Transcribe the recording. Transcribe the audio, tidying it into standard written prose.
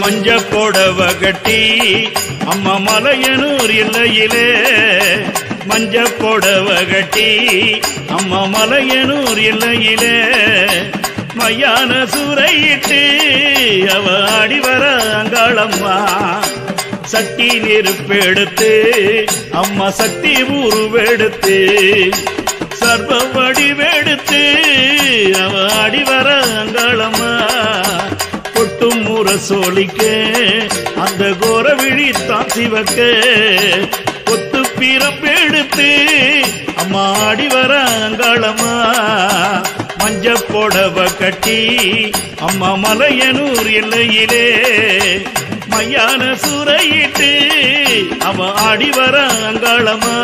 மஞ்ச போடவ கட்டி அம்மா மலையனூர் எல்லையிலே மஞ்ச போடவ கட்டி அம்மா மலையனூர் எல்லையிலே மையான சூறையிட்டு அவ ஆடி வர அங்காளம்மா சட்டி நெருப்பெடுத்து அம்மா சக்தி உருவெடுத்து சர்வ வடிவெடுத்து அவ ஆடி வர அங்காளம்மா கொட்டும் முரசோலிக்க அந்த கோர விழித்தான் சிவக்க கொத்து பிறப்பெடுத்து அம்மா ஆடி வர அங்காளம்மா மஞ்ச போடவ கட்டி அம்மா மலையனூர் எல்லையிலே மையான சூறையிட்டு அவ ஆடி வர அங்காளம்மா